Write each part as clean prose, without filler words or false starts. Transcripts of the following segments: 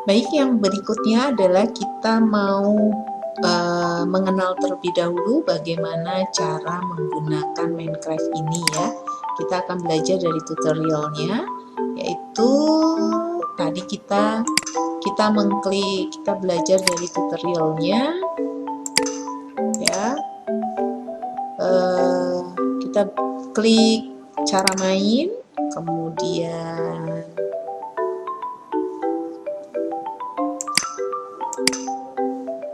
Baik, yang berikutnya adalah kita mau mengenal terlebih dahulu bagaimana cara menggunakan Minecraft ini ya. Kita akan belajar dari tutorialnya, yaitu tadi kita mengklik, kita belajar dari tutorialnya ya. Kita klik cara main, kemudian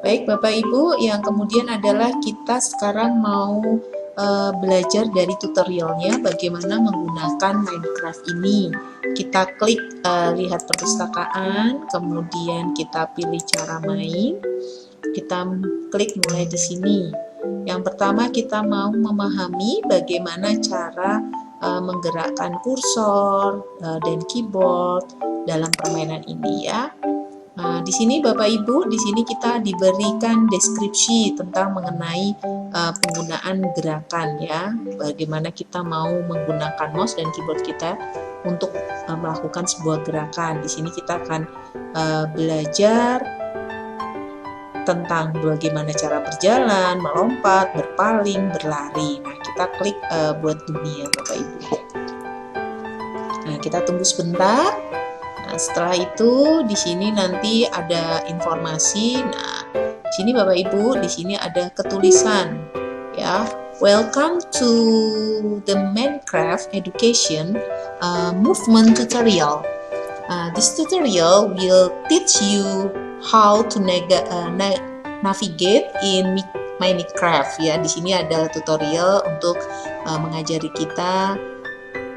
baik Bapak Ibu, yang kemudian adalah kita sekarang mau belajar dari tutorialnya bagaimana menggunakan Minecraft ini. Kita klik lihat perpustakaan, kemudian kita pilih cara main, kita klik mulai di sini. Yang pertama kita mau memahami bagaimana cara menggerakkan kursor dan keyboard dalam permainan ini ya. Nah, di sini Bapak Ibu, di sini kita diberikan deskripsi tentang mengenai penggunaan gerakan ya. Bagaimana kita mau menggunakan mouse dan keyboard kita untuk melakukan sebuah gerakan. Di sini kita akan belajar tentang bagaimana cara berjalan, melompat, berpaling, berlari. Nah, kita klik buat dunia Bapak Ibu. Nah, kita tunggu sebentar. Nah, setelah itu di sini nanti ada informasi. Nah, di sini Bapak Ibu, di sini ada ketulisan ya. Welcome to the Minecraft Education Movement Tutorial. This tutorial will teach you how to navigate in Minecraft ya. Di sini ada tutorial untuk mengajari kita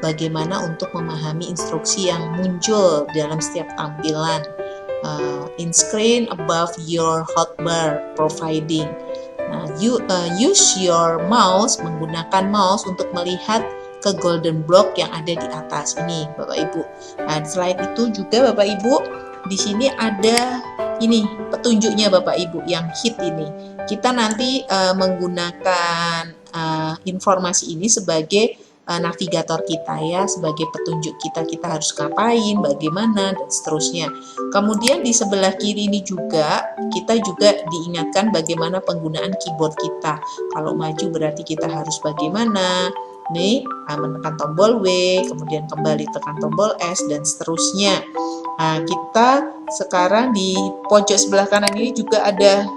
bagaimana untuk memahami instruksi yang muncul dalam setiap tampilan in screen above your hotbar providing. Nah, use your mouse, menggunakan mouse untuk melihat ke golden block yang ada di atas ini, Bapak Ibu. Nah, selain itu juga Bapak Ibu, di sini ada ini petunjuknya Bapak Ibu yang hit ini. Kita nanti menggunakan informasi ini sebagai navigator kita ya, sebagai petunjuk kita harus ngapain, bagaimana dan seterusnya. Kemudian di sebelah kiri ini juga kita juga diingatkan bagaimana penggunaan keyboard kita. Kalau maju berarti kita harus bagaimana nih, menekan tombol W, kemudian kembali tekan tombol S dan seterusnya. Nah, kita sekarang di pojok sebelah kanan ini juga ada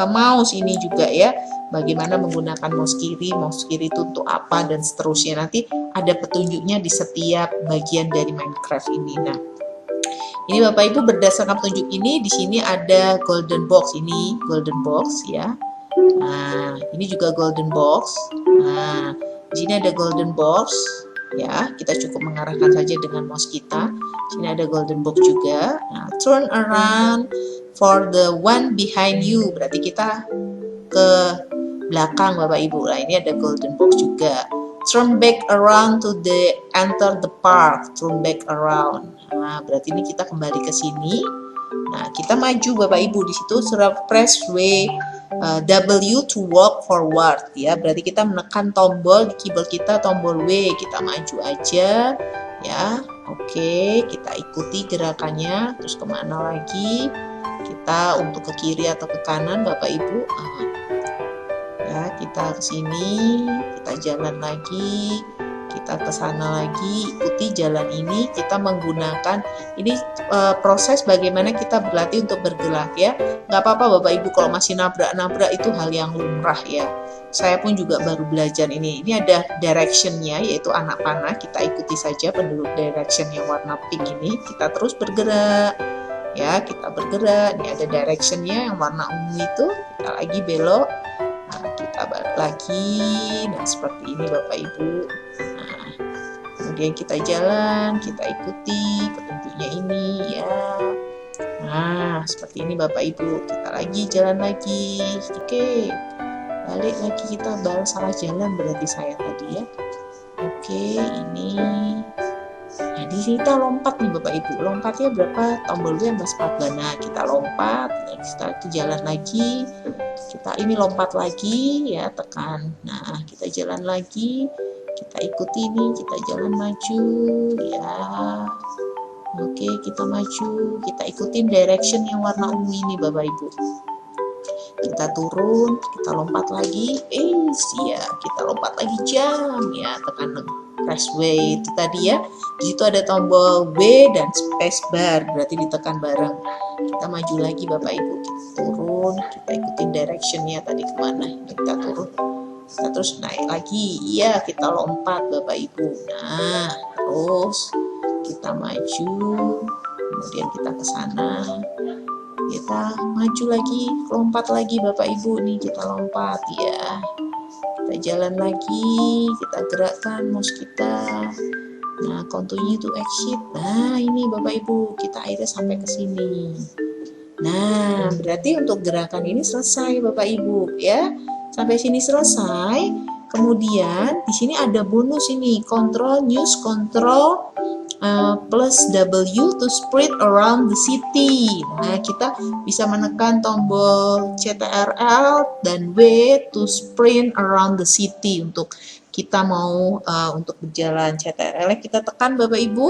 mouse ini juga ya, bagaimana menggunakan mouse kiri itu untuk apa dan seterusnya. Nanti ada petunjuknya di setiap bagian dari Minecraft ini. Nah, ini Bapak Ibu berdasarkan petunjuk ini, di sini ada golden box, ini golden box ya. Nah, ini juga golden box. Nah, di sini ada golden box ya, kita cukup mengarahkan saja dengan mouse kita. Di sini ada golden box juga. Nah, turn around for the one behind you, berarti kita ke belakang Bapak Ibu. Nah, ini ada golden box juga. Turn back around to the enter the park. Turn back around. Nah, berarti ini kita kembali ke sini. Nah, kita maju Bapak Ibu, di situ sudah press W to walk forward ya. Berarti kita menekan tombol di keyboard kita, tombol W, kita maju aja ya. Oke, kita ikuti gerakannya. Terus kemana lagi? Kita untuk ke kiri atau ke kanan Bapak Ibu. Ya, kita ke sini, kita jalan lagi, kita ke sana lagi, ikuti jalan ini. Kita menggunakan ini proses bagaimana kita berlatih untuk bergerak ya. Nggak apa-apa Bapak Ibu kalau masih nabrak-nabrak, itu hal yang lumrah ya. Saya pun juga baru belajar ini. Ini ada directionnya, yaitu anak panah. Kita ikuti saja penduduk direction yang warna pink ini. Kita terus bergerak ya, kita bergerak. Ini ada directionnya yang warna ungu itu. Kita lagi belok. Nah, kita balik lagi. Nah, seperti ini Bapak Ibu. Nah, kemudian kita jalan, kita ikuti petunjuknya ini ya. Nah, seperti ini Bapak Ibu. Kita lagi jalan lagi. Oke. Balik lagi, kita salah jalan berarti saya tadi ya. Oke, ini. Nah, di sini kita lompat nih Bapak Ibu. Lompatnya berapa? Tombol W yang 14. Nah, kita lompat, kita jalan lagi. Kita ini lompat lagi ya, tekan. Nah, kita jalan lagi. Kita ikuti ini, kita jalan maju ya. Oke, kita maju, kita ikutin direction yang warna ungu ini Bapak Ibu. Kita turun, kita lompat lagi, ya, kita lompat lagi jam ya, tekan press W itu tadi ya. Di situ ada tombol W dan space bar, berarti ditekan bareng. Kita maju lagi Bapak Ibu, kita turun, kita ikutin directionnya tadi kemana, kita turun, kita terus naik lagi, iya kita lompat Bapak Ibu. Nah, terus kita maju, kemudian kita ke sana, kita maju lagi, lompat lagi Bapak Ibu nih, kita lompat ya, kita jalan lagi, kita gerakkan mouse kita. Nah, continue to exit. Nah, ini Bapak Ibu, kita akhirnya sampai ke sini. Nah, berarti untuk gerakan ini selesai Bapak Ibu ya. Sampai sini selesai. Kemudian di sini ada bonus ini, control news control plus W to spread around the city. Nah, kita bisa menekan tombol CTRL dan W to sprint around the city untuk kita mau untuk berjalan. CTRL kita tekan Bapak Ibu,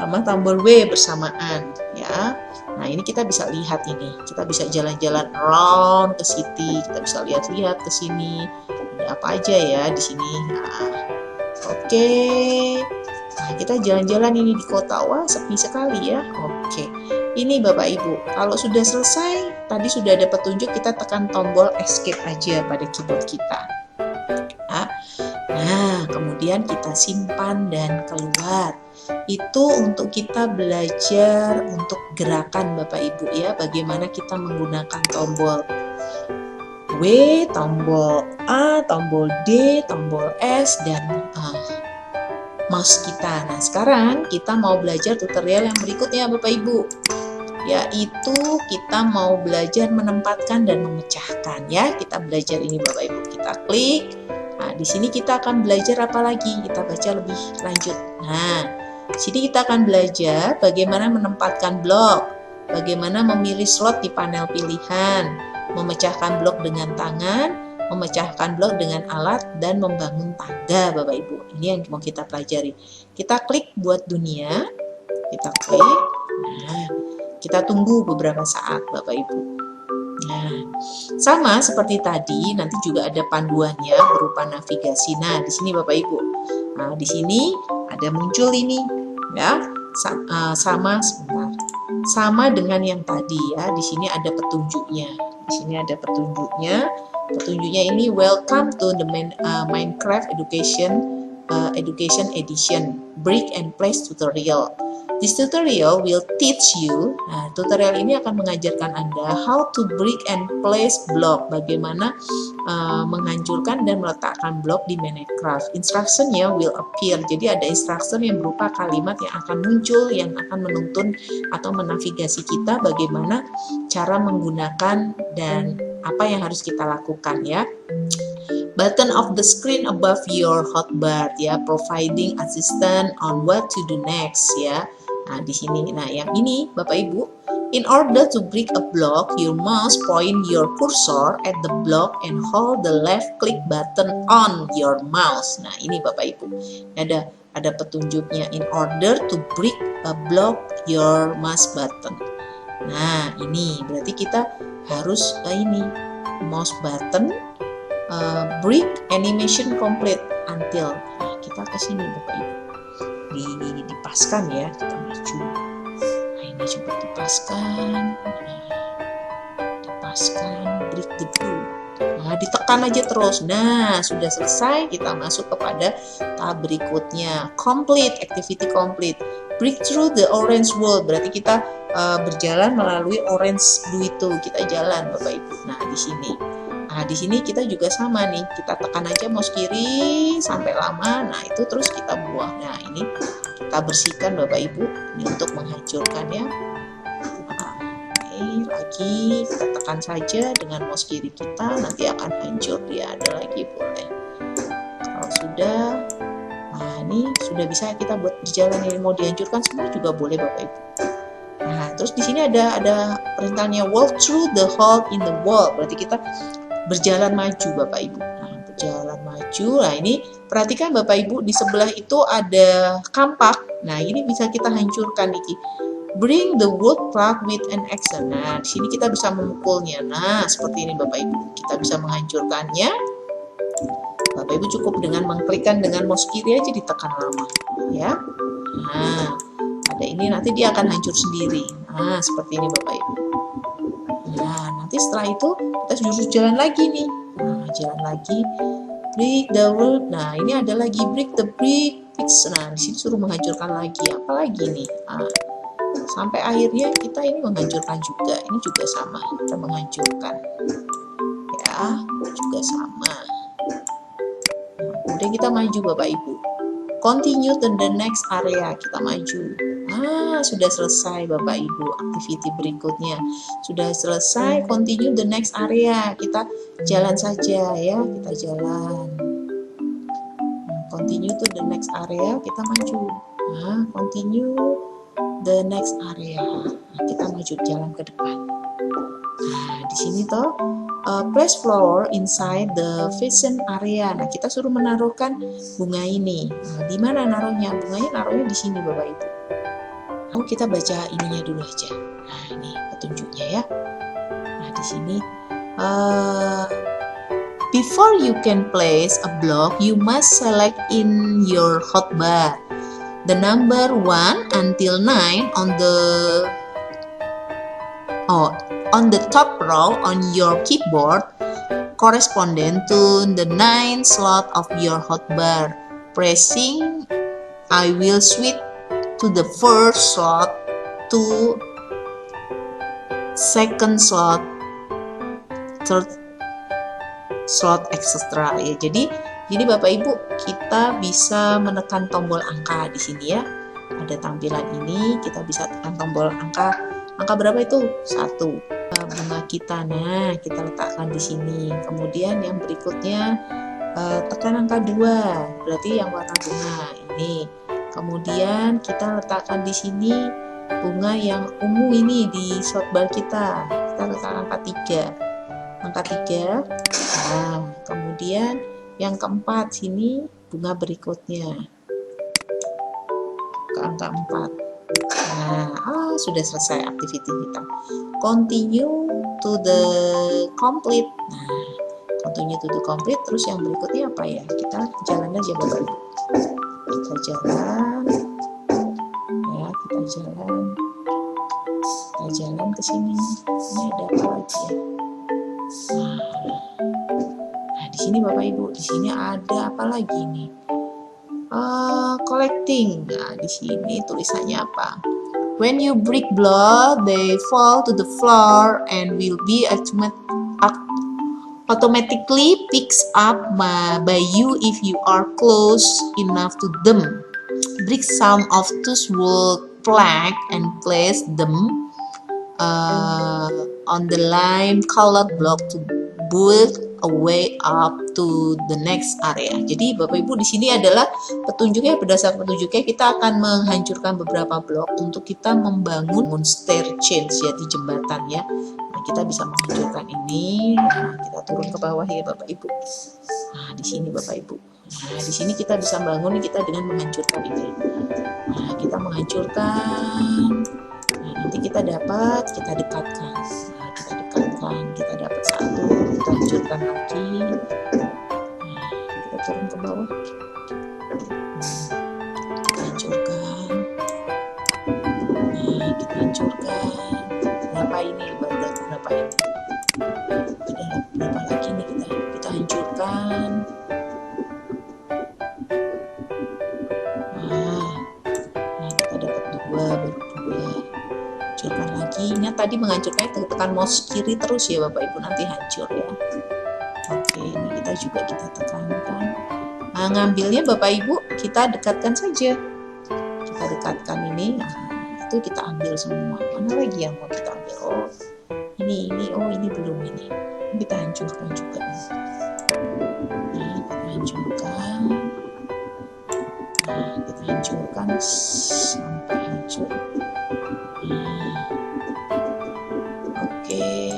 tambah tombol W bersamaan ya. Nah, ini kita bisa lihat ini, kita bisa jalan-jalan around ke city, kita bisa lihat-lihat ke sini, ada apa aja ya di sini. Nah, oke. Nah, kita jalan-jalan ini di kota, wah sepi sekali ya. Oke, ini Bapak Ibu, kalau sudah selesai, tadi sudah ada petunjuk, kita tekan tombol escape aja pada keyboard kita. Nah, kemudian kita simpan dan keluar. Itu untuk kita belajar untuk gerakan Bapak Ibu ya, bagaimana kita menggunakan tombol W, tombol A, tombol D, tombol S, dan mouse kita. Nah, sekarang kita mau belajar tutorial yang berikutnya Bapak Ibu, yaitu kita mau belajar menempatkan dan memecahkan ya. Kita belajar ini Bapak Ibu, kita klik. Nah, di sini kita akan belajar apa lagi? Kita baca lebih lanjut. Nah, di sini kita akan belajar bagaimana menempatkan blok, bagaimana memilih slot di panel pilihan, memecahkan blok dengan tangan, memecahkan blok dengan alat, dan membangun tangga Bapak Ibu. Ini yang mau kita pelajari. Kita klik buat dunia, kita klik. Nah, kita tunggu beberapa saat Bapak Ibu. Nah, sama seperti tadi, nanti juga ada panduannya berupa navigasi. Nah, di sini Bapak Ibu. Nah, di sini ada muncul ini ya. Sama sebentar. Sama dengan yang tadi ya. Di sini ada petunjuknya. Di sini ada petunjuknya. Petunjuknya ini welcome to the Minecraft Education Edition Brick and Place tutorial. This tutorial will teach you. Nah, tutorial ini akan mengajarkan Anda how to brick and place block, bagaimana menghancurkan dan meletakkan blok di Minecraft. Instructionnya will appear. Jadi ada instruction yang berupa kalimat yang akan muncul, yang akan menuntun atau menavigasi kita bagaimana cara menggunakan dan apa yang harus kita lakukan ya. Button of the screen above your hotbar ya, providing assistance on what to do next ya. Nah, di sini. Nah, yang ini Bapak Ibu, in order to break a block, your mouse point your cursor at the block and hold the left click button on your mouse. Nah, ini Bapak Ibu. Ada petunjuknya, in order to break a block your mouse button. Nah, ini berarti kita harus ini mouse button break animation complete until. Nah, kita ke sini Bapak Ibu. Dipaskan ya, kita maju. Nah, ini coba dipaskan. Dipaskan break the blue. Nah, ditekan aja terus. Nah, sudah selesai, kita masuk kepada tahap berikutnya. Complete, activity complete. Break through the orange wall, berarti kita berjalan melalui orange blue itu. Kita jalan Bapak Ibu. Nah, di sini. Nah, di sini kita juga sama nih, kita tekan aja mouse kiri sampai lama, nah itu terus kita buang. Nah, ini kita bersihkan Bapak Ibu, ini untuk menghancurkan ya. Nah, ini lagi kita tekan saja dengan mouse kiri kita, nanti akan hancur dia. Ada lagi boleh. Kalau sudah, nah ini sudah bisa kita buat berjalan. Ini mau dihancurkan semua juga boleh Bapak Ibu. Nah, terus di sini ada perintahnya walk through the hole in the wall, berarti kita berjalan maju Bapak Ibu. Nah, berjalan maju maju. Nah, ini perhatikan Bapak Ibu, di sebelah itu ada kampak. Nah, ini bisa kita hancurkan nih. Bring the wood plug with an axe. Nah, di sini kita bisa memukulnya. Nah, seperti ini Bapak Ibu. Kita bisa menghancurkannya. Bapak Ibu cukup dengan mengklikkan dengan mouse kiri aja, ditekan lama, ya. Nah, ada ini nanti dia akan hancur sendiri. Nah, seperti ini Bapak Ibu. Nah, nanti setelah itu kita suruh jalan lagi nih. Nah, jalan lagi. Break the wood. Nah, ini ada lagi break the brick. Nah, di sini suruh menghancurkan lagi. Apa lagi nih? Nah, sampai akhirnya kita ini menghancurkan juga. Ini juga sama, kita menghancurkan. Ya, juga sama. Nah, kemudian kita maju Bapak Ibu. Continue to the next area. Kita maju. Ah, sudah selesai Bapak Ibu activity berikutnya. Sudah selesai, continue the next area. Kita jalan saja ya, kita jalan. Continue to the next area, kita maju. Nah, continue the next area. Nah, kita maju jalan ke depan. Nah, di sini toh place flower inside the vision area. Nah, kita suruh menaruhkan bunga ini. Nah, di mana naruhnya? Bunganya naruhnya di sini Bapak Ibu. Oh, kita baca ininya dulu aja. Nah, ini petunjuknya ya. Nah, di sini before you can place a block, you must select in your hotbar the number 1 until 9 on the top row on your keyboard corresponding to the 9 slot of your hotbar. Pressing I will switch to the first slot, to second slot, third slot, etc. Ya, jadi Bapak Ibu, kita bisa menekan tombol angka di sini ya. Ada tampilan ini, kita bisa tekan tombol angka. Angka berapa itu? 1. Bunga kita, nah kita letakkan di sini. Kemudian yang berikutnya tekan angka 2, berarti yang warna bunga ini. Kemudian kita letakkan di sini bunga yang ungu ini di shotbar kita. Kita letakkan angka 3. Angka 3. Nah, kemudian yang keempat sini bunga berikutnya. Ke angka 4. Nah, sudah selesai activity kita. Continue to the complete. Nah, continue to the complete. Terus yang berikutnya apa ya? Kita jalan aja Bapak Ibu. Kita jalan. Ya, kita jalan ke sini. Ini ada apa lagi ya? Nah, di sini Bapak Ibu, di sini ada apa lagi nih? Collecting. Nah, di sini tulisannya apa? When you break blood, they fall to the floor and will be automatically picked up by you if you are close enough to them. Break some of those wood plank and place them on the lime colored block to build a way up to the next area. Jadi Bapak Ibu, di sini adalah petunjuknya, berdasarkan petunjuknya kita akan menghancurkan beberapa blok untuk kita membangun staircase ya, di jembatan ya. Nah, kita bisa menghancurkan ini. Nah, kita turun ke bawah ya Bapak Ibu. Nah, di sini Bapak Ibu. Nah, di sini kita bisa bangun kita dengan menghancurkan ini. Nah, kita menghancurkan. Nah, nanti kita dapat, kita dekatkan. Nah, kita dekatkan, kita dapat 1, kita hancurkan lagi. Nah, kita turun ke bawah. Kita hancurkan. Nah, kita hancurkan. Berapa ini? Baru dapat berapa ini? Ada berapa lagi nih kita hancurkan. Nah, kita dapat 2, baru 2. Hancurkan lagi. Ingat tadi menghancurkannya tekan mouse kiri terus ya Bapak Ibu, nanti hancur ya. Oke, ini kita tekankan. Nah, ngambilnya Bapak Ibu kita dekatkan saja. Kita dekatkan ini. Nah, itu kita ambil semua. Mana lagi yang mau kita ambil? Oh, ini belum ini. Ini kita hancurkan juga. Nah, kita hancurkan. Nah, kita hancurkan sampai hancur. Oke,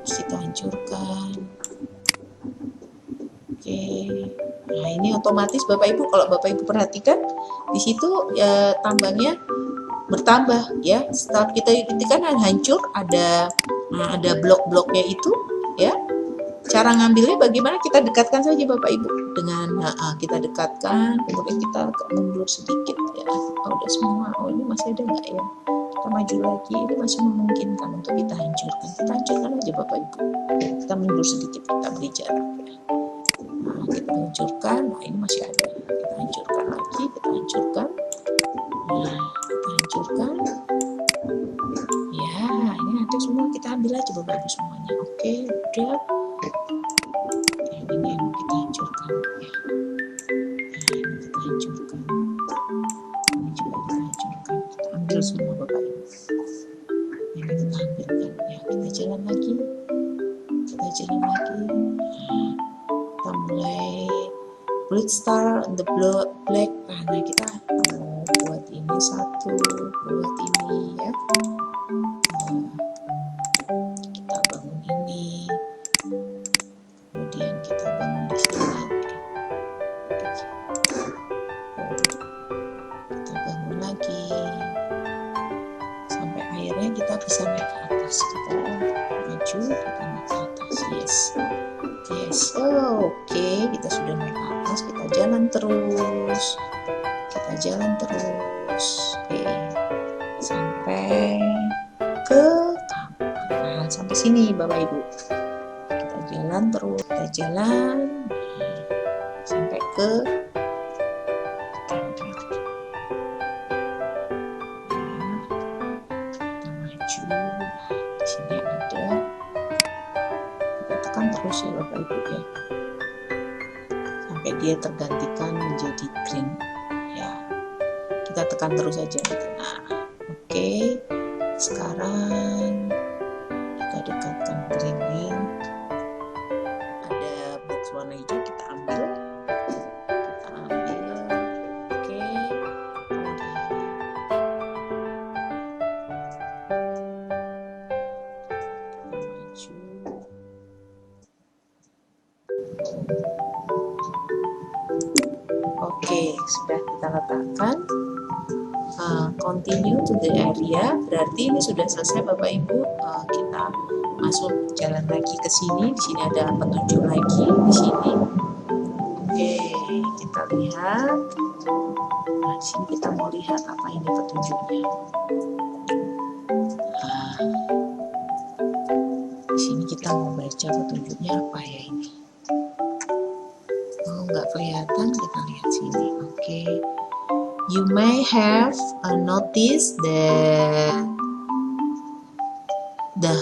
kita hancurkan. Oke. Nah, ini otomatis Bapak Ibu, kalau Bapak Ibu perhatikan di situ ya, tambangnya bertambah ya. Setelah kita kan hancur, ada blok-bloknya itu ya. Cara ngambilnya bagaimana? Kita dekatkan saja Bapak Ibu dengan kita dekatkan, kemudian kita agak mundur sedikit ya. Oh, udah semua. Oh, ini masih ada nggak ya? Kita maju lagi. Ini masih memungkinkan untuk kita hancurkan. Kita hancurkan aja Bapak Ibu. Kita mundur sedikit, kita beri jarak ya. Nah, kita hancurkan. Nah, ini masih ada. Kita hancurkan lagi. Kita hancurkan. Nah, kita hancurkan. Ya, ini ada semua. Kita ambil aja Bapak Ibu semuanya. Oke, udah. Ini yang kita hancurkan ya. Nah, ini kita hancurkan. Ini juga kita hancurkan. Kita ambil semua Bapak Ibu. Ini kita ambilkan ya. Kita jalan lagi. Kita jalan lagi. Nah, kita mulai bullet star the black. Nah, kita buat ini satu, buat ini ya. Nah, kita bangun ini. Kemudian kita bangun di sini. Kita bangun lagi sampai akhirnya kita bisa naik ke atas. Kita maju, kita naik ke atas. Yes. Oke, kita sudah naik ke atas. Kita jalan terus. Oke, sampai ke kamar. Nah, sampai sini Bapak Ibu. Kita jalan terus. Kita jalan sampai ke kamar. Nah, kita maju. Di sini ada. Kita tekan terus ya Bapak Ibu ya. Sampai dia tergantikan menjadi green. Ya. Kita tekan terus aja. Nah, oke. Sekarang kita dekatkan greennya. Ada box warna hijau, kita ambil. Oke. Maju. Oke, sudah kita letakkan. Continue to the area, berarti ini sudah selesai Bapak Ibu. Kita masuk jalan lagi ke sini. Di sini ada petunjuk lagi di sini. Oke, kita lihat. Nah, di sini kita mau lihat apa ini petunjuknya. Di sini kita mau baca petunjuknya apa ya ini. Oh, nggak kelihatan, kita lihat sini. Oke. You may have noticed that the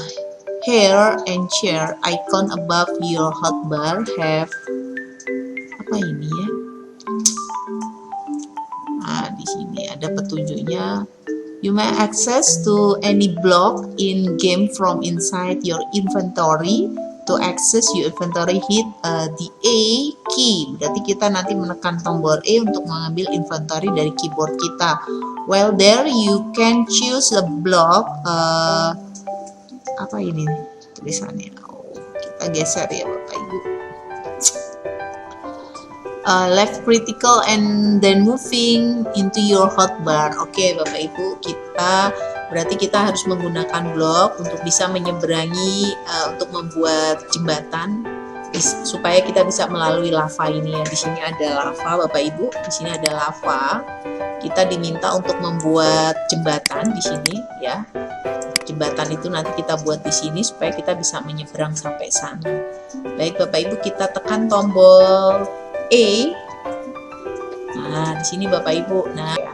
hair and chair icon above your hotbar have apa ini ya? Nah, di sini ada petunjuknya. You may access to any block in game from inside your inventory. To access your inventory, hit the A key. Berarti kita nanti menekan tombol E untuk mengambil inventory dari keyboard kita. While there, you can choose a block. Apa ini tulisannya? Oh, kita geser ya Bapak Ibu. Left critical and then moving into your hotbar. Oke, Bapak Ibu, berarti kita harus menggunakan blok untuk bisa menyeberangi, untuk membuat jembatan supaya kita bisa melalui lava ini ya. Di sini ada lava Bapak Ibu, di sini ada lava. Kita diminta untuk membuat jembatan di sini ya. Jembatan itu nanti kita buat di sini supaya kita bisa menyeberang sampai sana. Baik Bapak Ibu, kita tekan tombol E. Nah, di sini Bapak Ibu. Nah, ya.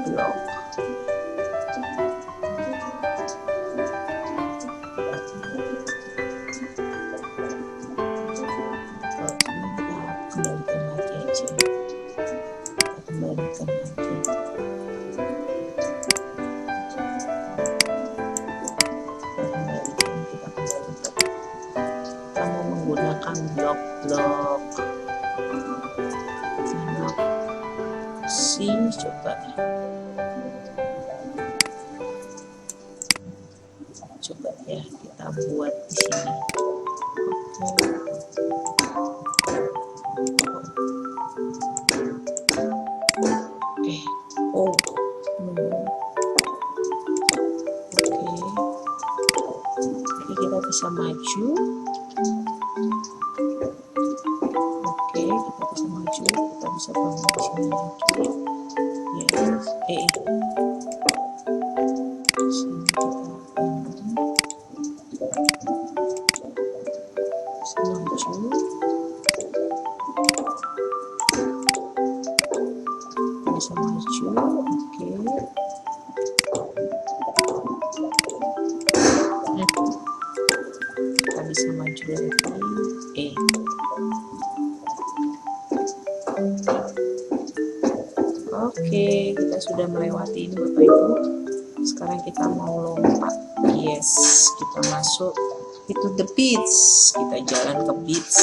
Blok. Kembalikan lagi aja. Kembalikan lagi. Kita mau menggunakan blok-blok. Coba ya kita buat di sini. Oke. Oke, kita bisa maju. Oke, kita bisa maju. Kita bisa bangun di sini lagi. Yes. Sini kita bangun. Bisa maju. Bisa maju. Oke. Kita bisa maju lagi. Oke, kita sudah melewati ini Bapak Ibu. Sekarang kita mau lompat. Yes, kita masuk itu the beach. Kita jalan ke beach.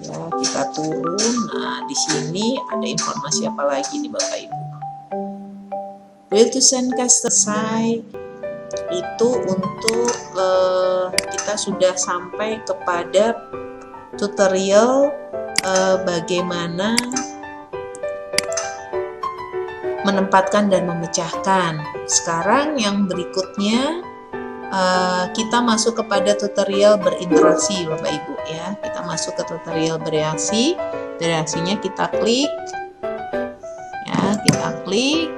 Ya, kita turun. Nah, di sini ada informasi apa lagi nih Bapak Ibu? Will to Sandcastle Side itu untuk kita sudah sampai kepada tutorial bagaimana menempatkan dan memecahkan. Sekarang yang berikutnya kita masuk kepada tutorial berinteraksi Bapak Ibu ya. Kita masuk ke tutorial bereaksi. Bereaksinya kita klik ya, kita klik.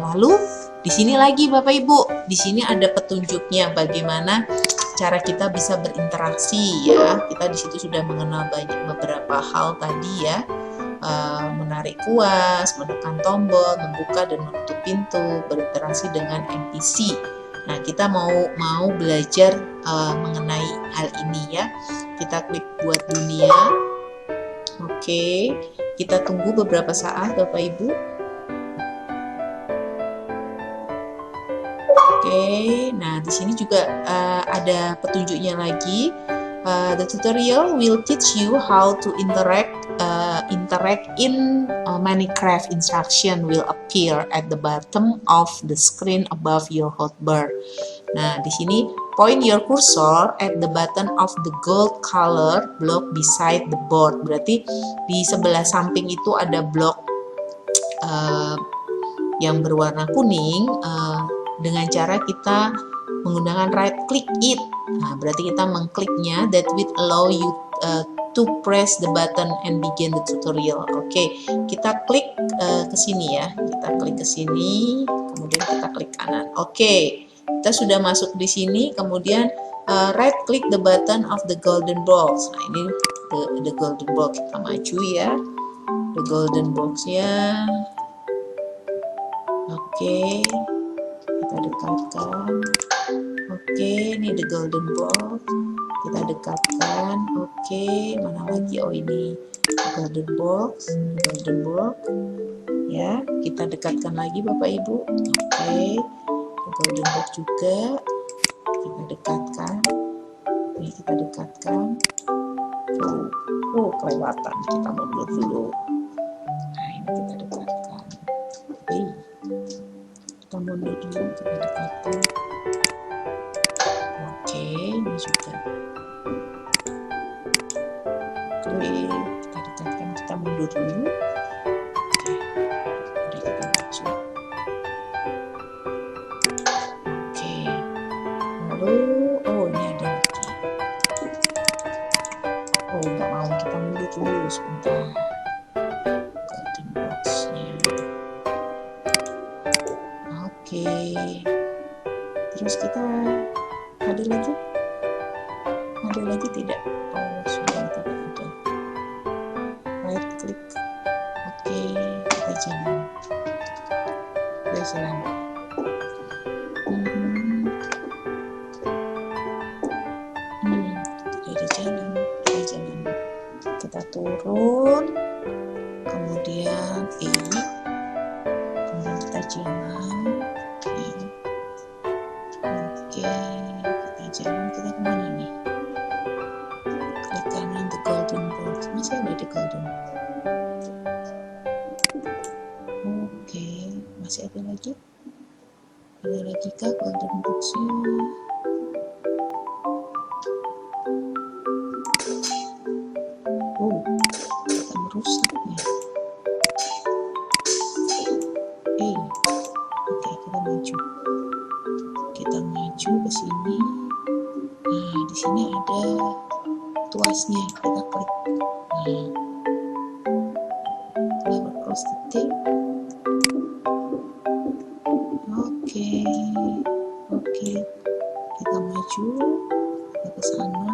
Lalu di sini lagi Bapak Ibu, di sini ada petunjuknya bagaimana cara kita bisa berinteraksi ya. Kita di situ sudah mengenal beberapa hal tadi ya. Menarik kuas, menekan tombol, membuka dan menutup pintu, berinteraksi dengan NPC. Nah, kita mau belajar mengenai hal ini ya. Kita klik buat dunia. Oke, kita tunggu beberapa saat Bapak Ibu. Oke, nah di sini juga ada petunjuknya lagi. The tutorial will teach you how to interact in Minecraft. Instruction will appear at the bottom of the screen above your hotbar. Nah, di sini point your cursor at the button of the gold color block beside the board. Berarti di sebelah samping itu ada blok yang berwarna kuning. Dengan cara kita menggunakan right click it. Nah, berarti kita mengkliknya. That will allow you to press the button and begin the tutorial. Oke, kita klik ke sini ya. Kita klik ke sini, kemudian kita klik kanan. Oke, kita sudah masuk di sini. Kemudian right click the button of the golden box. Nah, ini the golden box. Kita maju ya. The golden box ya. Oke. Kita dekatkan. Oke, ini the golden box. Kita dekatkan. Oke, mana lagi? Oh, ini the golden box. The golden box. Ya, kita dekatkan lagi Bapak Ibu. Oke, the golden box juga. Kita dekatkan. Ini kita dekatkan. Kelewatan. Kita mundur dulu. Nah, ini kita dekatkan. Oke. Kita mundur dulu, kita dekatkan. Oke, ini juga. Oke, kita dekatkan, kita mundur dulu. Oke, udah kita maju. Oke, lalu, oh ini ada lagi. Oh, nggak mau, kita mundur dulu sebentar. Golden box-nya. Oke, terus kita ada lagi tidak? Oh, sudah tidak ada. Right click. Oke, kita jalan. Kita jalan. Tidak ada jalan. Kita jalan. Kita turun. Kemudian kemudian kita jalan. Oke, kita jalan, kita kemana nih? Klik kanan the golden box. Masih ada the golden box. Oke, masih ada lagi? Ada lagi kah golden box-nya? Oh, kita merusaknya. Oke, kita maju. Kita maju ke sini. Nah, di sini ada tuasnya, kita klik. Nah, level cross the tape. Oke, kita maju, kita ke sana.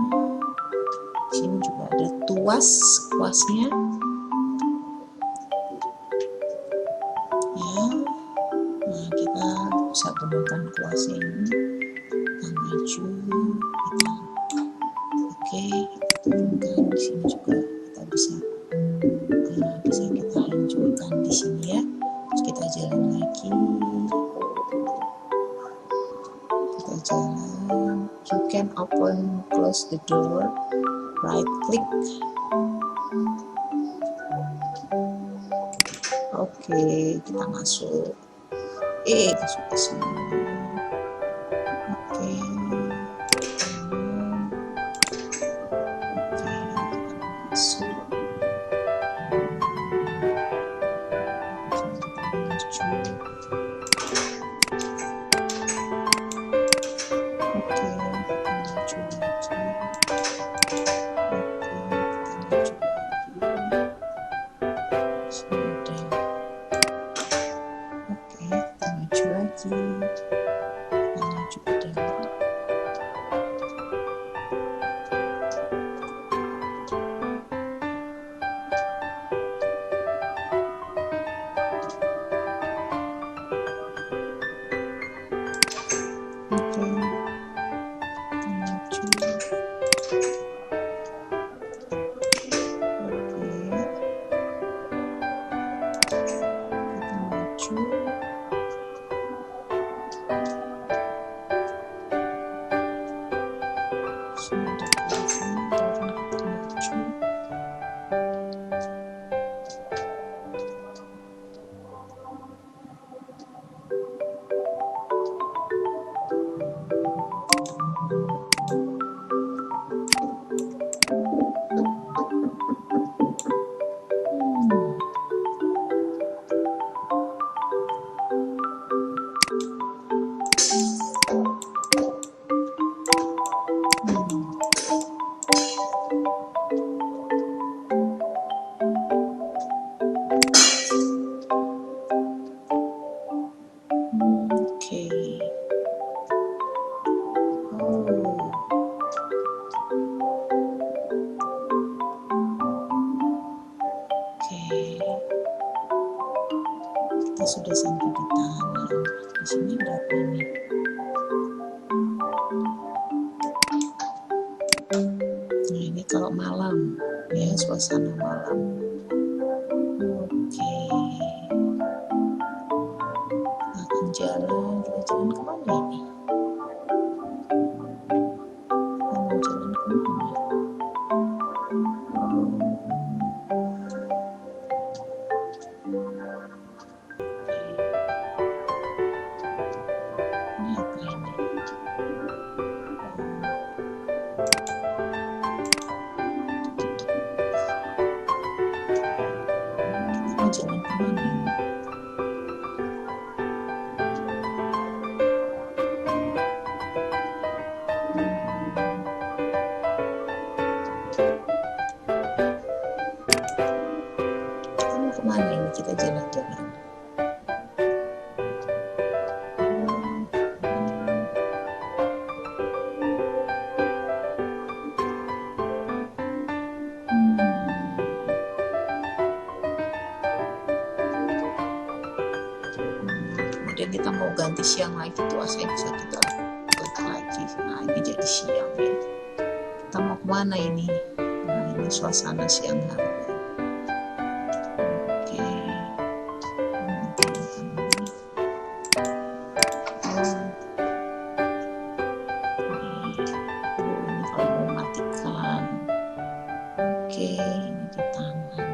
Di sini juga ada kuasnya, ya. Nah, kita bisa gunakan kuasnya ini. Kita maju, kita turunkan. Di sini juga kita bisa kita hancurkan di sini ya. Terus kita jalan lagi. Kita jalan. You can open close the door. Right click. Oke, kita masuk. Masuk ke sini. Oke. Kita masuk. Kita sudah sampai di taman. Di sini berapa ini? Nah, ini kalau malam, ya, suasana malam. Oke. Kita akan jalan. Kita jalan kemana ini? Kita mau jalan kemana? Jalan kemana? Kita mau kemana ini? Kita jalan-jalan. Kemudian kita mau ganti siang lagi, tuasnya bisa kita klik lagi. Nah, ini jadi siang ya. Kita mau kemana ini? Nah, ini suasana siang hari. Oke. Ini kalau mau matikan. Oke, ini di taman.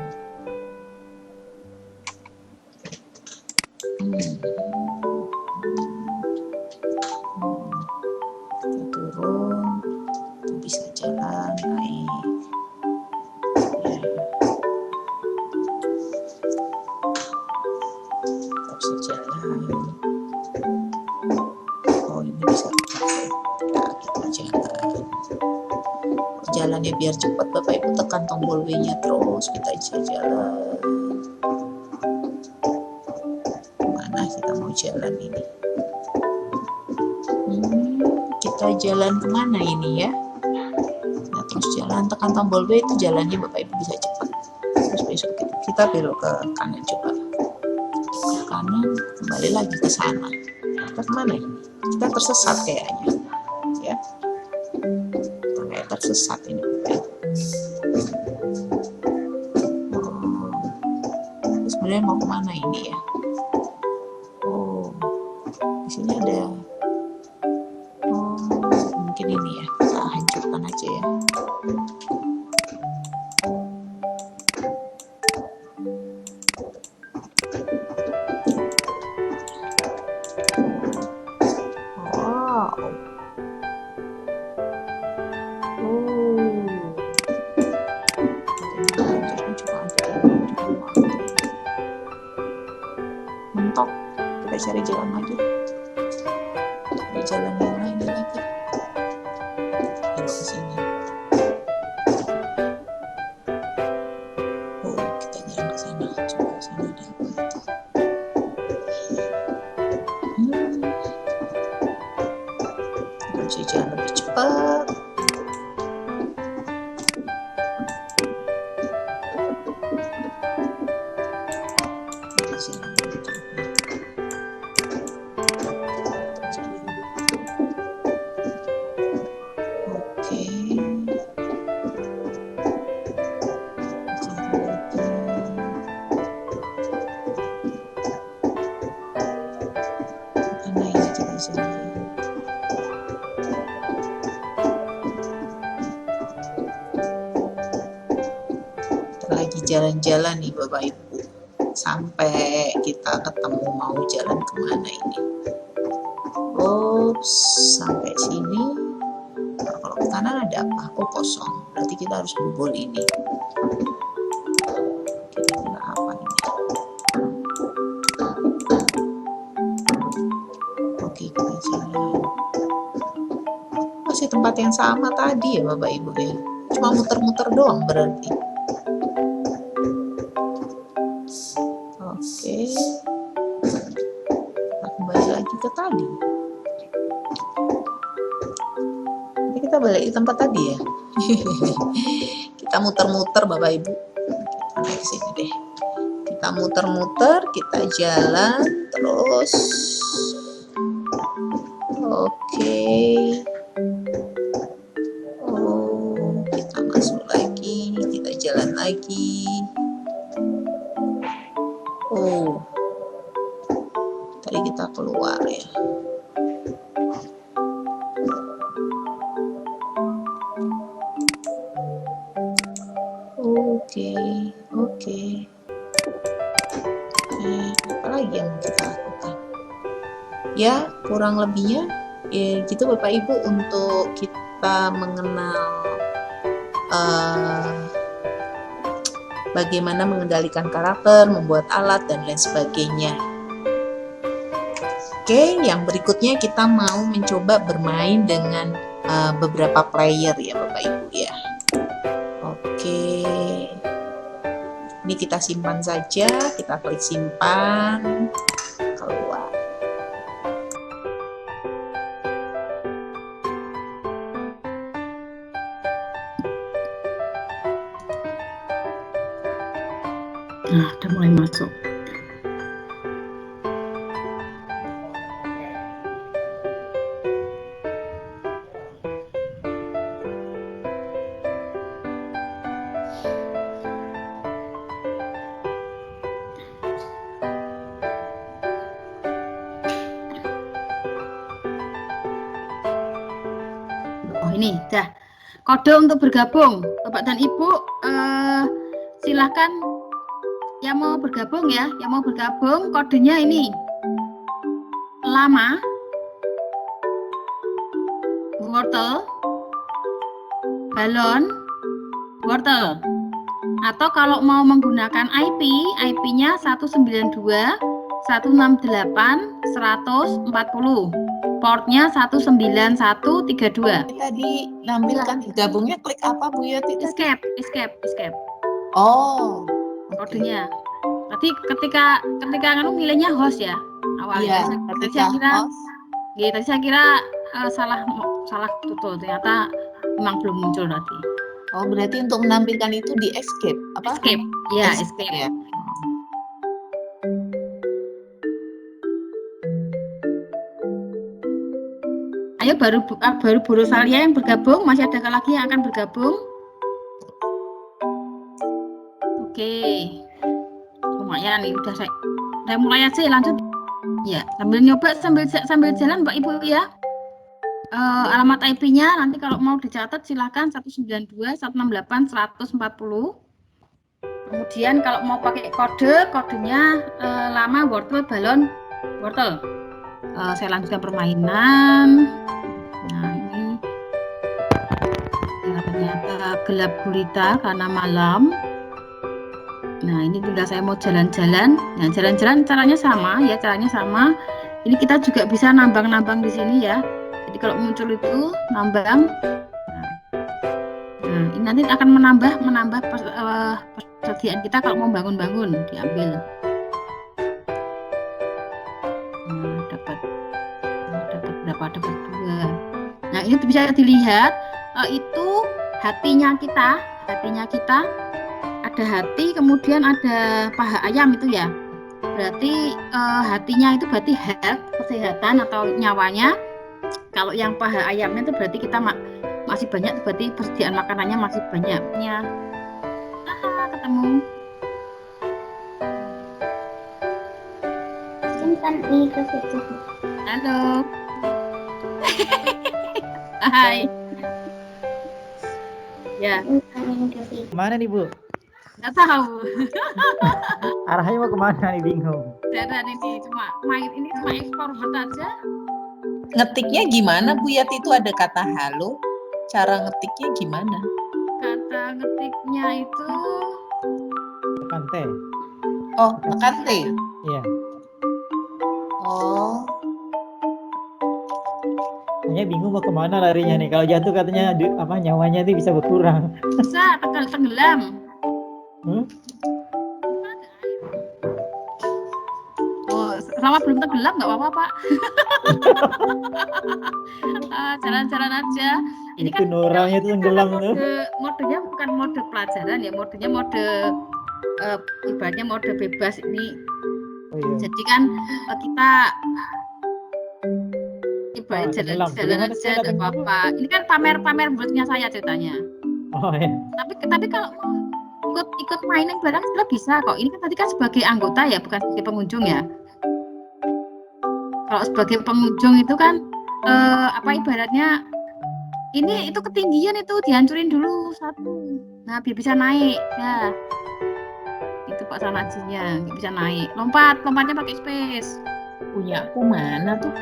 Kita turun, kita bisa jalan, naik. Kita bisa jalan. Oh, ini bisa pakai. Nah, kita jalan. jalannya biar cepat Bapak Ibu, tekan tombol W-nya terus, kita jalan. Kemana kita mau jalan ini? Kita jalan kemana ini ya? Nah, terus jalan, tekan tombol W, itu jalannya Bapak Ibu bisa cepat. Terus besok kita belok ke kanan, coba ke kanan, kembali lagi ke sana. Kita kemana ini? Kita tersesat kayaknya ya, kita kayak tersesat ini Bapak Ibu. Sebenarnya mau kemana ini ya? Oh, di sini ada, mungkin ini ya, kita hancurkan aja ya. Mentok, kita cari jalan lagi, cari jalan yang lain lagi. Belok ke sini. Oh, kita jalan ke sana, coba ke sana ada apa itu. Kita bisa jalan lebih cepat. Lagi jalan-jalan nih Bapak Ibu, sampai kita ketemu mau jalan kemana ini. Oops, sampai sini. Nah, kalau ke kanan ada apa? Oh, kosong, berarti kita harus bobol ini. Kira-kira apa ini? Oke, kita jalan. Masih tempat yang sama tadi ya Bapak Ibu ya, cuma muter-muter doang berarti. Oke, kita kembali lagi ke tadi. Nanti kita balik di tempat tadi ya. Kita muter-muter Bapak Ibu. Kita naik sini deh. Kita muter-muter, kita jalan terus. Oke. Oh, kita masuk lagi, kita jalan lagi. Oh, tadi kita keluar ya. Oke. Apa lagi yang kita lakukan? Ya, kurang lebihnya ya gitu Bapak Ibu, untuk kita mengenal bagaimana mengendalikan karakter, membuat alat, dan lain sebagainya. Oke, yang berikutnya kita mau mencoba bermain dengan beberapa player ya Bapak Ibu ya. Oke, ini kita simpan saja, kita klik simpan, keluar. Nah, udah mulai masuk. Oh, ini dah kode untuk bergabung, Bapak dan Ibu. Silahkan yang mau bergabung ya, yang mau bergabung kodenya ini lama wortel balon wortel, atau kalau mau menggunakan IP-nya 192.168.140. portnya 19132. Tadi nampilkan gabungnya klik apa Bu Yati tadi? Escape. Oh, kodenya. Berarti ketika milihnya host ya awalnya. Iya, Tadi saya kira, host. tadi saya kira salah tutul, ternyata memang belum muncul tadi. Oh, berarti untuk menampilkan itu di escape apa? Escape, ya escape. Ya. Ayo baru Bu Rosalia yang bergabung, masih ada lagi yang akan bergabung? Oke. Lumayan nih udah saya mulai aja ya, lanjut. Ya, sambil nyoba sambil jalan Mbak Ibu ya. Alamat IP-nya nanti kalau mau dicatat silahkan 192 168 140. Kemudian kalau mau pakai kodenya lama wortel balon wortel. Saya lanjutkan permainan. Nah ini ternyata gelap gulita karena malam. Nah ini sudah saya mau jalan-jalan. Nah jalan-jalan caranya sama. Ini kita juga bisa nambang-nambang di sini ya. Jadi kalau muncul itu nambang. Nah ini nanti akan menambah persediaan kita kalau mau bangun-bangun diambil. Dapat berapa? Dapat 2. Nah ini bisa dilihat itu hatinya kita ada hati, kemudian ada paha ayam itu ya. Berarti hatinya itu berarti health, kesehatan atau nyawanya. Kalau yang paha ayamnya itu berarti kita masih banyak, berarti persediaan makanannya masih banyak. Ketemu. Simpan ini ke situ. Halo. Hai. Ya. Kemana nih Bu? Nggak tahu. Arahnya mau kemana nih, bingung. Dan ini cuma ekspor aja. Ngetiknya gimana Bu Yati? Itu ada kata halo. Cara ngetiknya gimana? Kata ngetiknya itu Tekan T. Oh, tekan T. Iya. Oh. Hanya bingung mau kemana larinya nih. Kalau jatuh katanya nyawanya itu bisa berkurang. bisa tenggelam. Oh, sama belum tenggelam nggak apa-apa Pak. Jalan-jalan aja. Ini itu kan orangnya itu tenggelam tuh. Modenya bukan mode pelajaran ya, modenya mode ibaratnya mode bebas ini. Oh, iya. Jadi kan kita ibarat jalan aja nggak apa-apa. Ini kan pamer buatnya saya ceritanya. Oh iya. Tapi kalau ikut mainin bareng sudah bisa kok. Ini kan tadi kan sebagai anggota ya, bukan sebagai pengunjung ya. Kalau sebagai pengunjung itu kan ibaratnya itu ketinggian itu dihancurin dulu satu. Nah biar bisa naik ya. Itu Pak Sanajinya nggak bisa naik. Lompatnya pakai space. Punya aku mana tuh?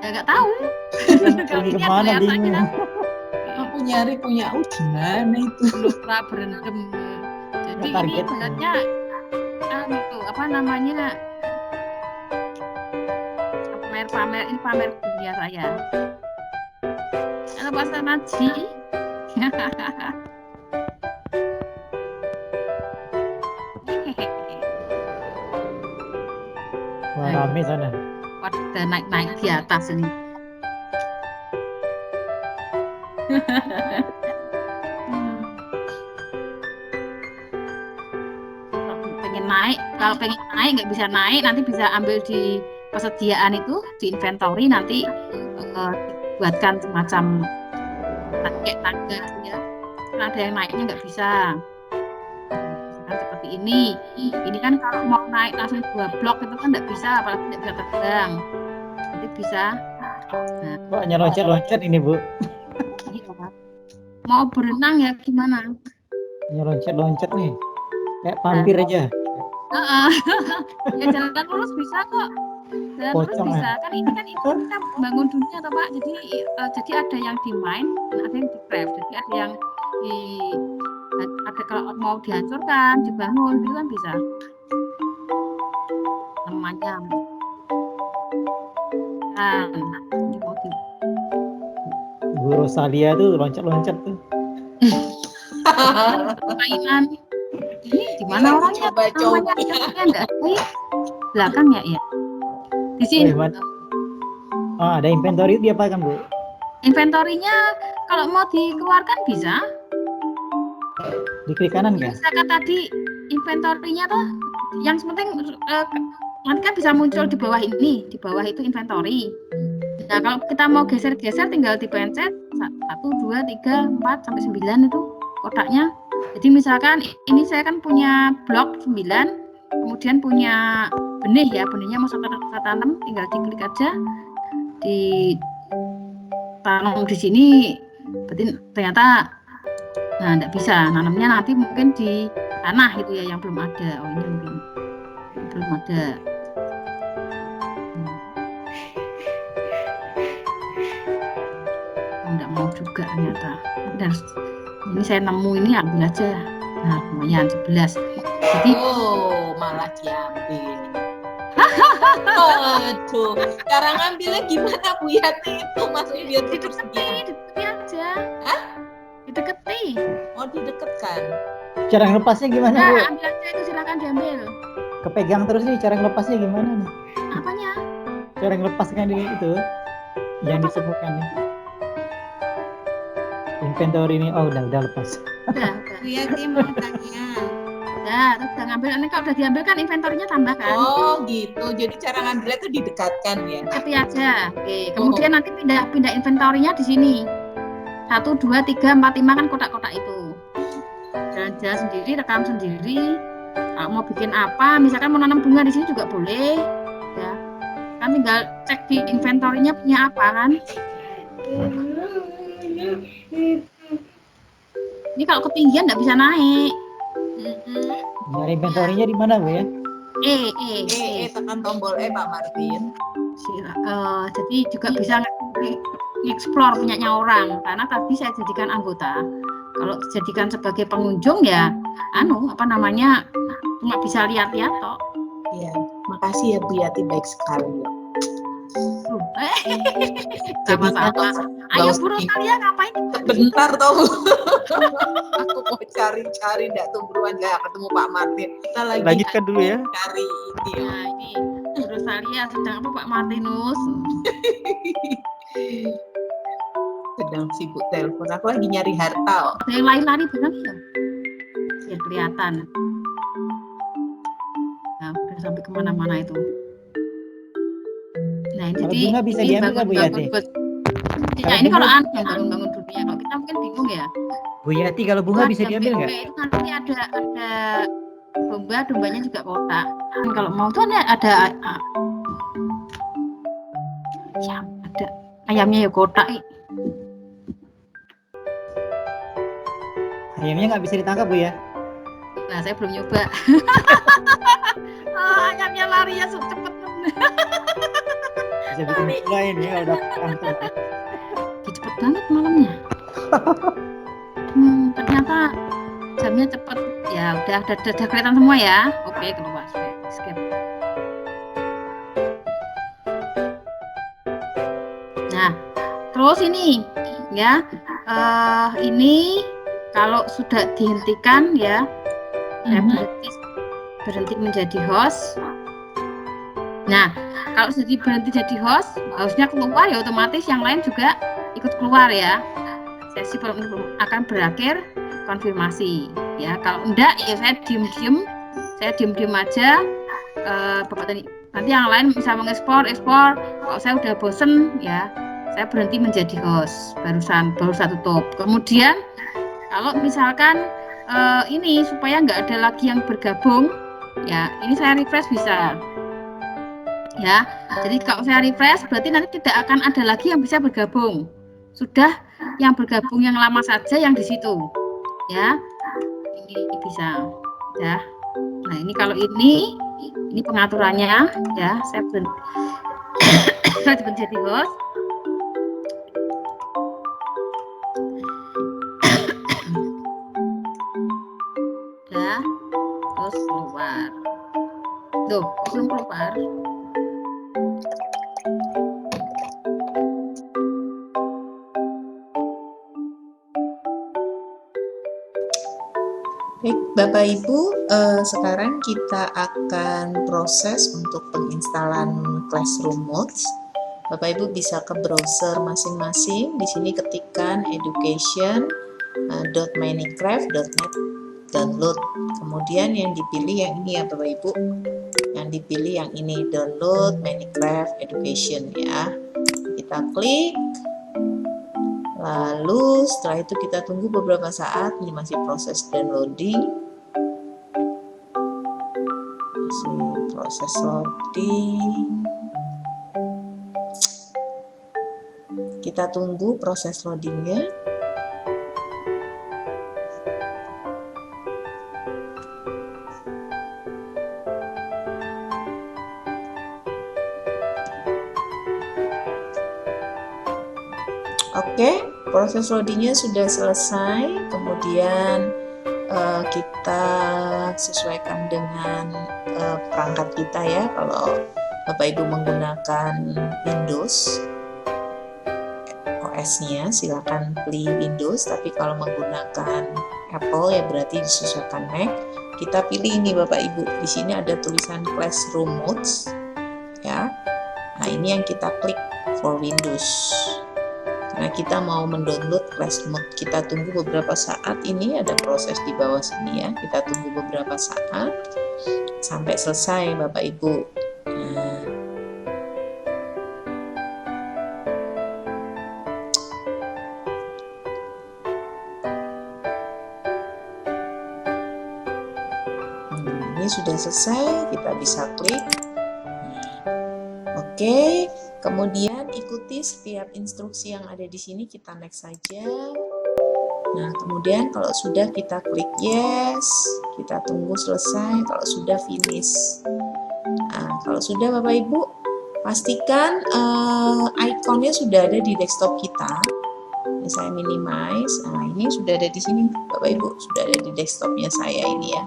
Ya nggak tahu. Lagi kemana bingung. Aku nyari punya aku gimana itu? Lupa berendam. Jadi ini ibaratnya pamer dunia saya. Halo Pak Sanaji. Wah, rame sana. Pada naik di atas ini. Kalau pengen naik nggak bisa naik, nanti bisa ambil di persediaan itu, di inventory nanti buatkan semacam tangga ya. Karena ada yang naiknya nggak bisa. Misalkan seperti ini kan kalau mau naik langsung 2 blok itu kan nggak bisa, apalagi tidak bisa terbang. Nanti bisa. Nah, Kok hanya loncat ini Bu? Mau berenang ya gimana? Hanya loncat nih. Kayak vampir aja. Ya jalan lurus bisa kok. Jalan lurus bisa. Kan ini kita bangun dunia toh Pak. Jadi ada yang di mine, ada yang di craft. Jadi ada yang ada kalau mau dihancurkan, dibangun itu kan bisa. Namanya. kelihatan. Ini mau di Bu Rosalia tuh loncat-loncat tuh. mainan. Ini di mana Lagi orangnya? coba-coba. Namanya enggak sih? Belakang ya, ya. Di sini. Oh, ada inventory itu diapakan, Bu? Inventorinya kalau mau dikeluarkan bisa. Di klik kanan kan? Misalkan tadi inventorinya tuh yang penting nanti kan bisa muncul di bawah ini, di bawah itu inventory. Nah, kalau kita mau geser-geser tinggal dipencet 1, 2, 3, 4 sampai 9 itu kotaknya. Jadi misalkan ini saya kan punya blok 9, kemudian punya benih ya, benihnya mau saya tanam, tinggal diklik aja, ditanam di sini. Berarti ternyata enggak bisa, nanamnya nanti mungkin di tanah gitu ya yang belum ada. Oh, ini mungkin belum ada. Enggak mau juga ternyata. Ini saya nemu ini ambil aja. Nah, lumayan 11. Jadi Oh, malah diambil. Aduh, cara ngambilnya gimana Bu Yati itu? Maksudnya biar ketersediaan. dideketi aja. Hah? Dideketi. Oh, didekatkan. Cara ngelepasnya gimana, Bu? Nah, ambil aja itu silakan diambil. Kepegang terus nih, cara ngelepasnya gimana nih? Apanya? Cara ngelepaskan ini itu yang ditemukan nih. Inventory ini, oh udah lepas. Udah. Bu Yati mau tanya. Nah, terus udah ngambil. Ini kalau udah diambil kan inventorinya tambah kan? Oh gitu, jadi cara ngambilnya itu didekatkan ya? Deketi aja. Oke. Kemudian nanti pindah inventorinya di sini. 1, 2, 3, 4, 5 kan kotak-kotak itu. Jalan-jalan sendiri, rekam sendiri. Kalau mau bikin apa, misalkan mau nanam bunga di sini juga boleh. Ya. Kan tinggal cek di inventorinya punya apa kan. Ini kalau ketinggian nggak bisa naik. Nyari inventory-nya di mana, Bu ya? Tekan tombol Pak Martin. Jadi juga bisa explore punyanya orang, karena tadi saya jadikan anggota. Kalau jadikan sebagai pengunjung ya cuma bisa lihat-lihat toh. Iya, makasih ya Bu Yati, baik sekali ya. Sama-sama. Ayo Bu Rosalia ngapain? Bentar toh. Aku mau cari enggak tuh buruan enggak ketemu Pak Martin. Kita lagi Lanjutkan dulu ya. Cari ini. Nah, ini Bu Rosalia sedang apa Pak Martinus? Sedang sibuk telepon. Aku lagi nyari harta. Ada yang lari-lari benar ya? Biar kelihatan. Nah, udah sampai kemana-mana itu. Nah, ini Kalau jadi bunga bisa diambil nggak, Bu Yati? Ya, ini kalau bangun-bangun dunia, kalau kita mungkin bingung ya. Bu Yati, kalau bunga bisa diambil nggak? Itu nanti ada dombanya juga kotak. Dan kalau mau tuh ada ayamnya ya kotak. Ayamnya nggak bisa ditangkap, Bu ya? Nah, saya belum nyoba. Ayamnya lari ya cepet. Bisa bikin pula ini ya, udah kantor. Cepet banget malamnya. Ternyata jamnya cepet. Ya udah kelihatan semua ya. Oke, keluar. Skip. Nah, terus ini ya, ini kalau sudah dihentikan ya, saya berhenti menjadi host. Nah, kalau sudah berhenti jadi host, harusnya keluar ya otomatis yang lain juga ikut keluar ya. Sesi akan berakhir konfirmasi ya. Kalau enggak ya saya diem aja. Bapak tadi nanti yang lain bisa mengekspor. Kalau saya udah bosen ya, saya berhenti menjadi host. Baru saya tutup. Kemudian kalau misalkan ini supaya nggak ada lagi yang bergabung ya, ini saya refresh bisa. Ya, jadi kalau saya refresh berarti nanti tidak akan ada lagi yang bisa bergabung. Sudah yang bergabung yang lama saja yang di situ. Ya. Ini bisa. Ya. Nah, ini kalau ini pengaturannya ya, saya jadi host. Ya. Terus keluar. Tuh, belum keluar. Baik, Bapak Ibu, sekarang kita akan proses untuk penginstalan Classroom Mods. Bapak Ibu bisa ke browser masing-masing. Di sini ketikkan education.minecraft.net download. Kemudian yang dipilih yang ini ya Bapak Ibu. Yang dipilih yang ini, download Minecraft Education ya. Kita klik. Lalu setelah itu kita tunggu beberapa saat, ini masih proses downloading. Masih proses loading. Kita tunggu proses loadingnya. Oke, proses loadingnya sudah selesai. Kemudian kita sesuaikan dengan perangkat kita ya. Kalau Bapak Ibu menggunakan Windows OS-nya, silakan pilih Windows. Tapi kalau menggunakan Apple ya berarti disesuaikan Mac. Kita pilih ini Bapak Ibu. Di sini ada tulisan Classroom Mods ya. Nah ini yang kita klik for Windows. Karena kita mau mendownload Classroom Mode, kita tunggu beberapa saat. Ini ada proses di bawah sini ya. Kita tunggu beberapa saat sampai selesai Bapak Ibu. Ini sudah selesai, kita bisa klik. Oke. Kemudian ikuti setiap instruksi yang ada di sini, kita next saja. Nah, kemudian kalau sudah kita klik yes, kita tunggu selesai, kalau sudah finish. Nah, kalau sudah Bapak Ibu, pastikan ikonnya sudah ada di desktop kita. Ini saya minimize. Nah, ini sudah ada di sini Bapak Ibu, sudah ada di desktopnya saya ini ya.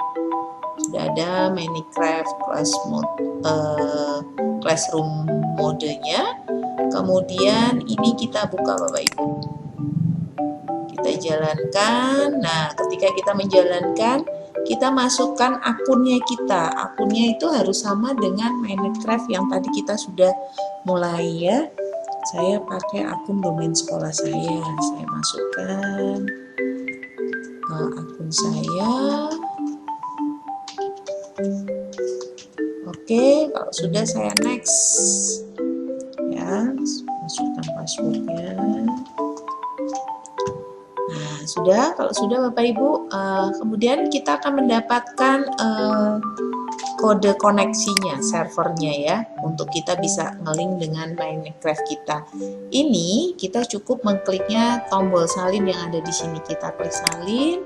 Sudah ada Minecraft Classroom modenya. Kemudian ini kita buka Bapak Ibu, kita jalankan. Nah ketika kita menjalankan, kita masukkan akunnya kita. Akunnya itu harus sama dengan Minecraft yang tadi kita sudah mulai ya. Saya pakai akun domain sekolah saya masukkan akun saya. Oke, kalau sudah saya next ya, masukkan passwordnya. Nah sudah, kalau sudah Bapak Ibu, kemudian kita akan mendapatkan kode koneksinya, servernya ya, untuk kita bisa ngelink dengan Minecraft kita. Ini kita cukup mengkliknya tombol salin yang ada di sini, kita klik salin.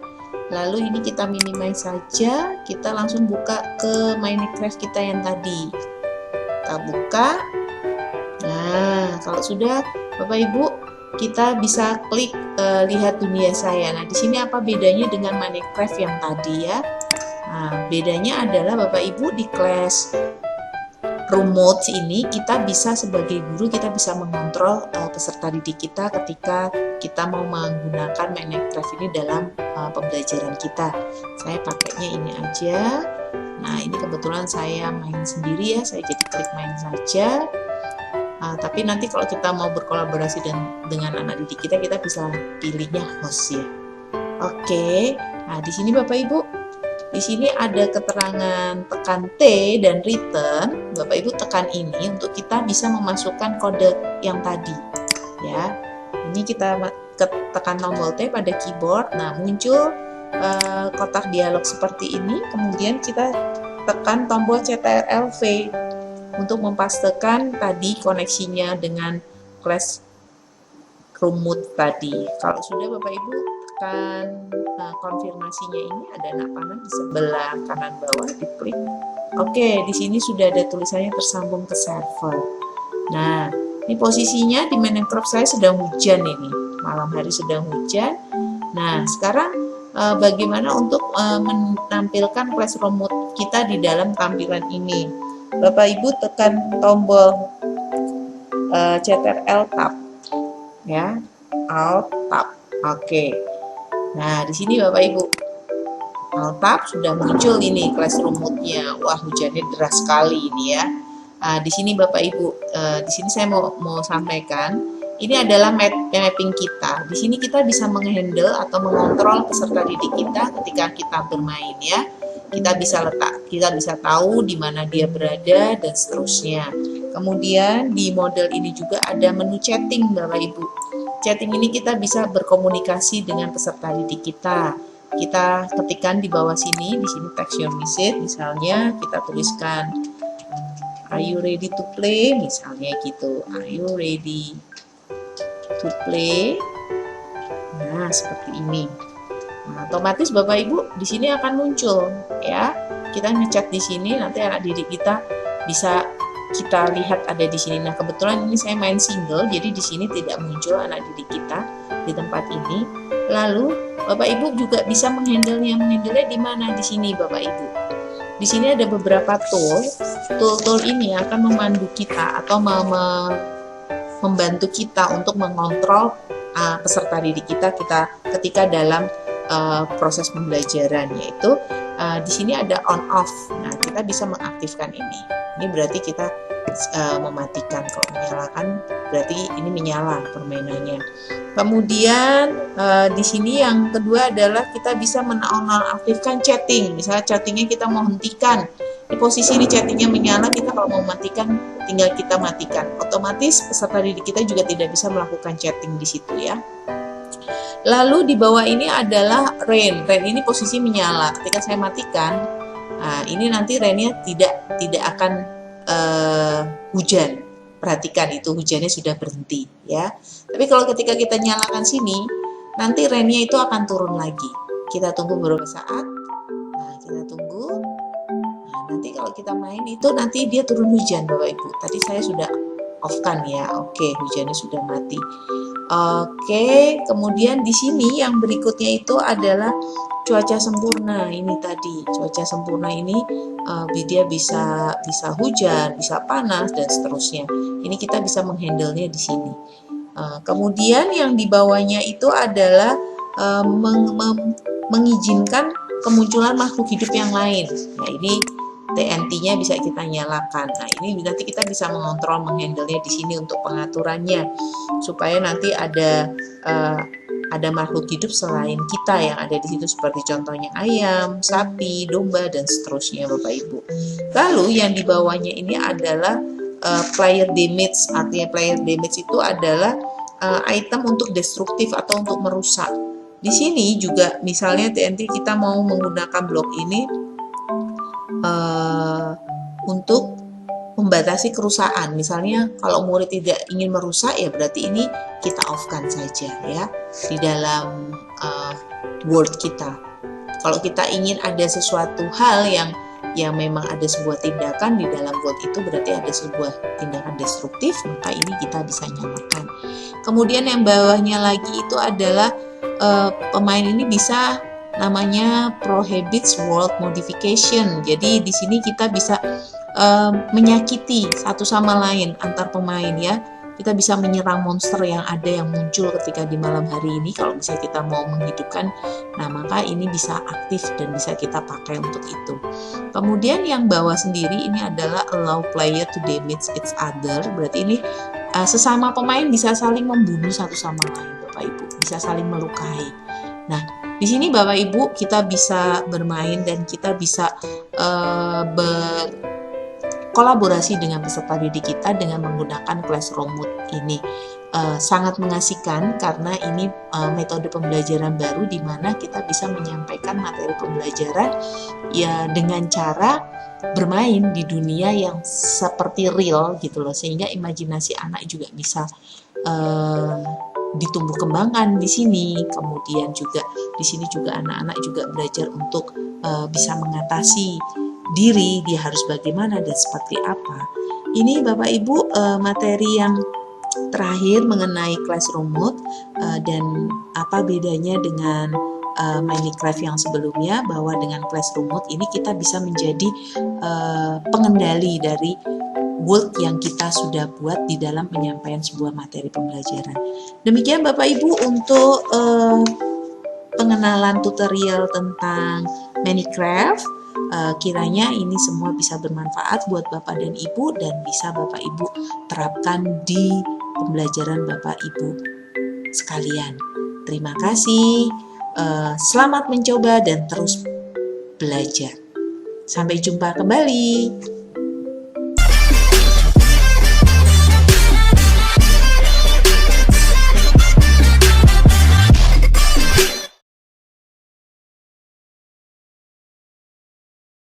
Lalu ini kita minimize saja, kita langsung buka ke Minecraft kita yang tadi. Kita buka. Nah, kalau sudah Bapak Ibu, kita bisa klik lihat dunia saya. Nah, di sini apa bedanya dengan Minecraft yang tadi ya? Nah, bedanya adalah Bapak Ibu di Classroom Mods ini kita bisa sebagai guru, kita bisa mengontrol peserta didik kita ketika kita mau menggunakan Minecraft ini dalam pembelajaran kita. Saya pakainya ini aja. Nah ini kebetulan saya main sendiri ya, saya jadi klik main saja. Tapi nanti kalau kita mau berkolaborasi dengan anak didik kita bisa pilihnya host ya. Oke. Nah di sini Bapak Ibu, di sini ada keterangan tekan T dan return. Bapak Ibu tekan ini untuk kita bisa memasukkan kode yang tadi ya. Ini kita tekan tombol T pada keyboard. Nah muncul kotak dialog seperti ini. Kemudian kita tekan tombol Ctrl+V untuk memastikan tadi koneksinya dengan Classroom Mode tadi. Kalau sudah Bapak Ibu tekan konfirmasinya, ini ada anak panah di sebelah kanan bawah, diklik. Oke, di sini sudah ada tulisannya tersambung ke server. Nah, ini posisinya di Minecraft saya sedang hujan ini, malam hari sedang hujan. Nah, sekarang bagaimana untuk menampilkan Classroom Mode kita di dalam tampilan ini? Bapak Ibu tekan tombol Ctrl Tab ya, Alt Tab. Oke. Nah, di sini Bapak Ibu Altab sudah muncul ini classroom mode-nya. Wah, hujannya deras sekali ini ya. Di sini Bapak Ibu, di sini saya mau sampaikan, ini adalah mapping kita. Di sini kita bisa menghandle atau mengontrol peserta didik kita ketika kita bermain ya. Kita bisa tahu di mana dia berada dan seterusnya. Kemudian di model ini juga ada menu chatting Bapak Ibu. Chatting ini kita bisa berkomunikasi dengan peserta didik kita. Kita ketikkan di bawah sini, di sini text your message, misalnya kita tuliskan are you ready to play, misalnya gitu, are you ready to play. Nah, seperti ini. Nah, otomatis Bapak Ibu di sini akan muncul ya. Kita ngechat di sini, nanti anak didik kita bisa kita lihat ada di sini. Nah, kebetulan ini saya main single, jadi di sini tidak muncul anak didik kita di tempat ini. Lalu Bapak Ibu juga bisa menghandle-nya di mana? Di sini Bapak Ibu. Di sini ada beberapa tool ini akan memandu kita atau membantu kita untuk mengontrol peserta didik kita ketika dalam proses pembelajaran, yaitu di sini ada on off. Nah, kita bisa mengaktifkan ini. Ini berarti kita mematikan. Kalau menyalakan berarti ini menyala permainannya. Kemudian di sini yang kedua adalah kita bisa menonaktifkan chatting. Misalnya chattingnya kita mau hentikan, di posisi ini chattingnya menyala, kita kalau mau matikan tinggal kita matikan. Otomatis peserta didik kita juga tidak bisa melakukan chatting di situ ya. Lalu di bawah ini adalah rain. Rain ini posisi menyala. Ketika saya matikan, nah ini nanti rainnya tidak akan hujan. Perhatikan itu hujannya sudah berhenti ya. Tapi kalau ketika kita nyalakan sini, nanti rainnya itu akan turun lagi. Kita tunggu beberapa saat. Nah, kita tunggu. Nah, nanti kalau kita main itu nanti dia turun hujan Bapak Ibu. Tadi saya sudah off-kan ya. Oke, hujannya sudah mati. Oke, kemudian di sini yang berikutnya itu adalah cuaca sempurna. Ini tadi cuaca sempurna ini dia bisa hujan, bisa panas dan seterusnya. Ini kita bisa menghandle-nya di sini. Kemudian yang di bawahnya itu adalah mengizinkan kemunculan makhluk hidup yang lain. Nah, ini TNT-nya bisa kita nyalakan. Nah, ini nanti kita bisa mengontrol, menghandle-nya di sini untuk pengaturannya supaya nanti ada makhluk hidup selain kita yang ada di situ, seperti contohnya ayam, sapi, domba dan seterusnya Bapak Ibu. Lalu yang di bawahnya ini adalah player damage. Artinya player damage itu adalah item untuk destruktif atau untuk merusak. Di sini juga misalnya TNT kita mau menggunakan blok ini untuk membatasi kerusakan. Misalnya kalau murid tidak ingin merusak ya berarti ini kita off-kan saja ya di dalam world kita. Kalau kita ingin ada sesuatu hal yang memang ada sebuah tindakan di dalam world itu berarti ada sebuah tindakan destruktif, maka ini kita bisa nyalakan. Kemudian yang bawahnya lagi itu adalah pemain ini bisa namanya prohibits world modification. Jadi di sini kita bisa menyakiti satu sama lain antar pemain ya. Kita bisa menyerang monster yang ada yang muncul ketika di malam hari ini. Kalau misalnya kita mau menghidupkan, nah maka ini bisa aktif dan bisa kita pakai untuk itu. Kemudian yang bawah sendiri ini adalah allow player to damage each other. Berarti ini sesama pemain bisa saling membunuh satu sama lain Bapak Ibu, bisa saling melukai. Nah, di sini Bapak Ibu kita bisa bermain dan kita bisa berkolaborasi dengan peserta didik kita dengan menggunakan Classroom Mode ini. Sangat mengasihkan karena ini metode pembelajaran baru di mana kita bisa menyampaikan materi pembelajaran ya dengan cara bermain di dunia yang seperti real gitu loh, sehingga imajinasi anak juga bisa ditumbuh kembangkan di sini. Kemudian juga di sini juga anak-anak juga belajar untuk bisa mengatasi diri, dia harus bagaimana dan seperti apa. Ini Bapak Ibu materi yang terakhir mengenai Classroom Mode dan apa bedanya dengan Minecraft yang sebelumnya, bahwa dengan Classroom Mode ini kita bisa menjadi pengendali dari world yang kita sudah buat di dalam penyampaian sebuah materi pembelajaran. Demikian Bapak Ibu untuk pengenalan tutorial tentang Manicraft. Kiranya ini semua bisa bermanfaat buat Bapak dan Ibu dan bisa Bapak Ibu terapkan di pembelajaran Bapak Ibu sekalian. Terima kasih. Selamat mencoba dan terus belajar. Sampai jumpa kembali.